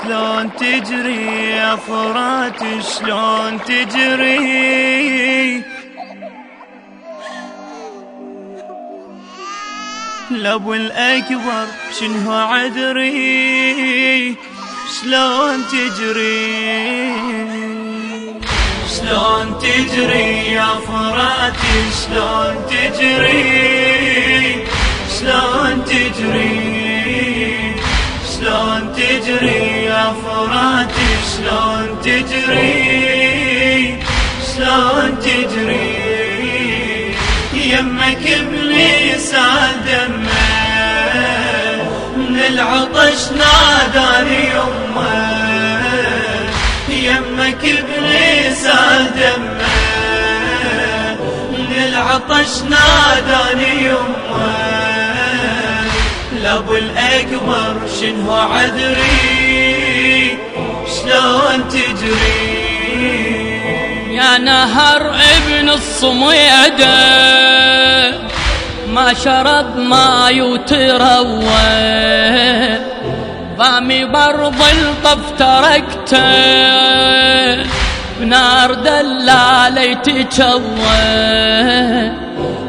شلون تجري يا فرات شلون تجري لابو الأكبر شنو عذري شلون تجري شلون تجري يا فرات شلون تجري شلون تجري شلون تجري يا فرات شلون تجري شلون تجري يمك ابليس دمه من العطش ناداني يمه يمك ابليس دمه من العطش ناداني يمه لابو الأكبر شنو عذري شلون تجري يا نهر ابن الصميدة ما شرب ماي وتروى ضامي برض الطف تركته بنار دلالي تجوى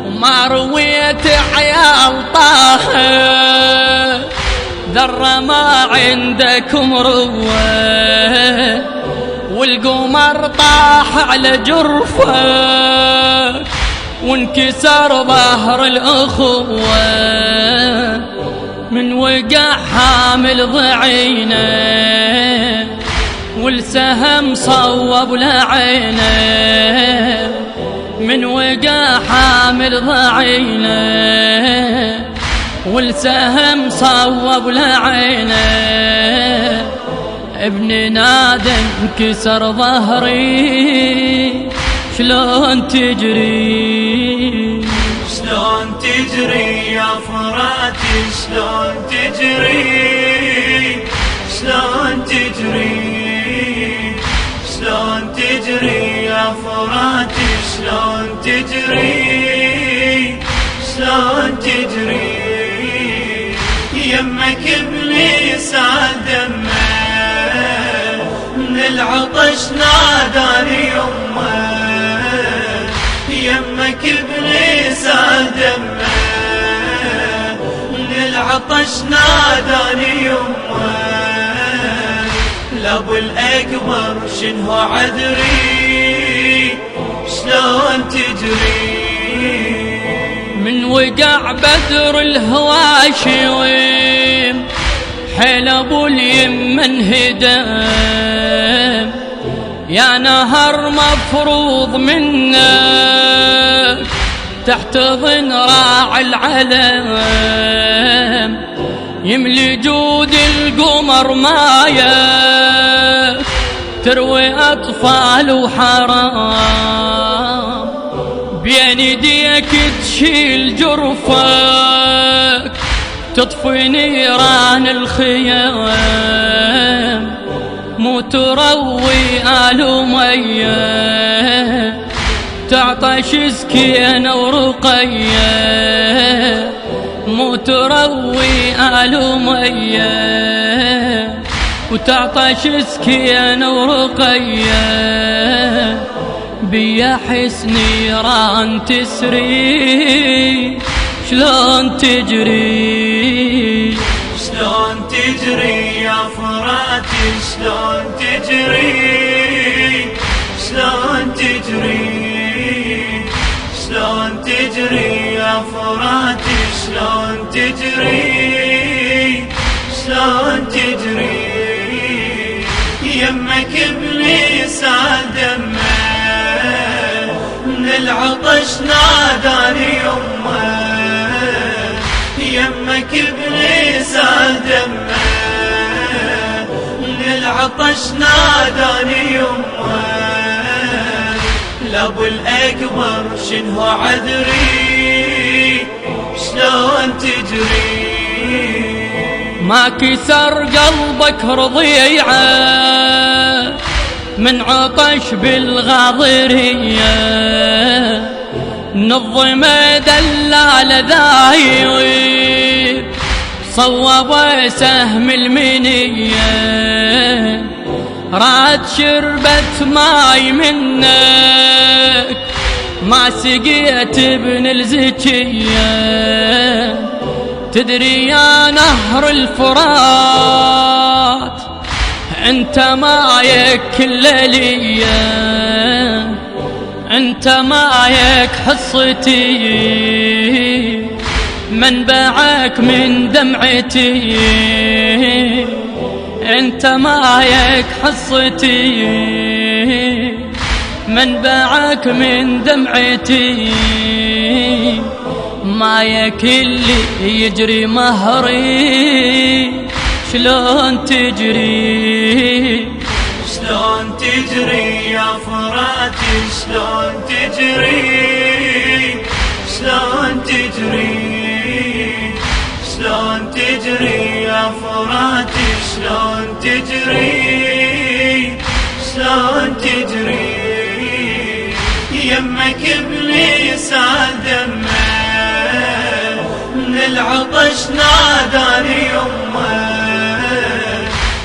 وما رويت عيال طه ذرة ما عندكم روى والقمر طاح على جرفه وانكسر ظهر الأخوة من وقع حامل ضعينه والسهم صوب لعينه من وقع حامل ضعينه والسهم صوب لعينه ابن نادم كسر ظهري شلون تجري شلون تجري يا فرات شلون تجري شلون تجري شلون تجري يا فرات شلون تجري شلون تجري يمك ابليس دمه من العطش ناداني يمه يمك ابليس دمه من العطش ناداني يمه لابو الأكبر شنو عذري شلون تجري من وقع بدر الهواشم حيل ابو اليمن هدام يا نهر مفروض منك تحتضن راعي العلم يملي جود القمر مايه تروي اطفال وحرام بين يديك تشيل جرفك تطفي نيران الخيام مو تروي آل أمية تعطش سكينة ورقية مو تروي آل أمية وتعطش سكينة ورقية بيا حس نيران تسري شلون تجري شلون تجري يا فرات شلون تجري شلون تجري شلون تجري يا فرات شلون تجري شلون تجري يمك ابليس دمه من العطش ناداني يمه يمك ابليس دمه من العطش ناداني يمه لابو الأكبر شنو عذري شلون تجري ما كسر قلبك رضيعه من عطش بالغاضرية نظم دلال ذايب صوب سهم المنية راد شربت ماي منك ما سقيت ابن الزكية. تدري يا نهر الفرات انت مايك كللية، انت مايك حصتي منبعك من دمعتي، انت مايك حصتي منبعك من دمعتي. مايك اللي يجري مهري شلون تجري، شلون تجري يا فراتي شلون تجري، شلون تجري، شلون تجري يا فراتي شلون تجري، شلون تجري. يمك ابليس دمه من العطش ناداني يمه،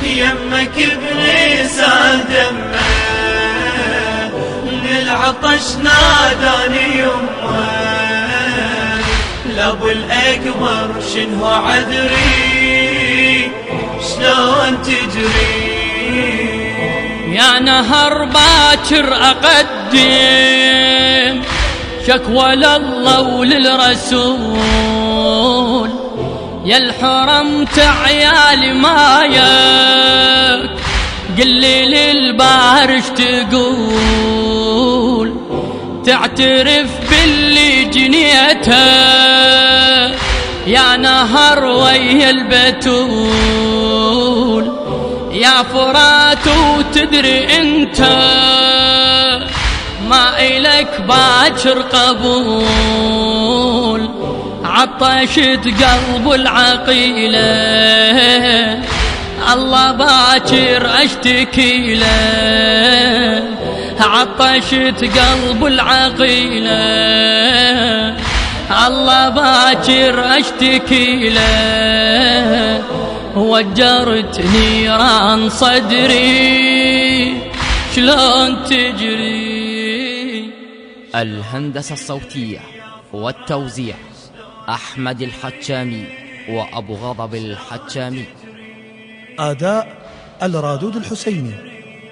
يمك ابليس دمه من العطش ناداني يمه. الأب الأكبر شنو عذري شلون تجري. يا نهر باكر أقدم شكوى لله وللرسول، يا الحرمت عيالي مايك قل لي للبارش تقول، تعترف باللي جنيته يا نهر ويا البتول. يا فرات وتدري انت ما إلك باكر قبول، عطشت قلب العقيلة الله باكر اشتكي له، عطشت قلب العقيلة الله باكر اشتكي له. وجرت نيران صدري شلون تجري. الهندسة الصوتية والتوزيع أحمد الحجامي وأبو غضب الحجامي. أداء الرادود الحسيني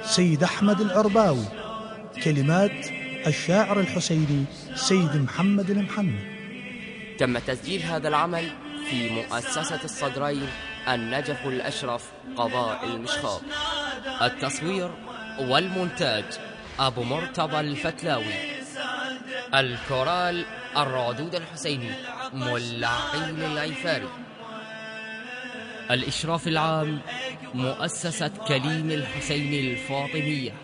سيد أحمد العرباوي، كلمات الشاعر الحسيني سيد محمد المحنى. تم تسجيل هذا العمل في مؤسسة الصدرين النجف الأشرف قضاء المشخاط. التصوير والمونتاج أبو مرتضى الفتلاوي. الكورال الرادود الحسيني ملا عقيل العفاري. الإشراف العام مؤسسة كليم الحسين الفاطمية.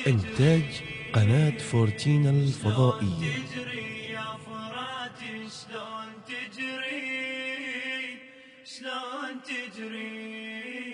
إنتاج قناة فورتينا الفضائية. شلون تجري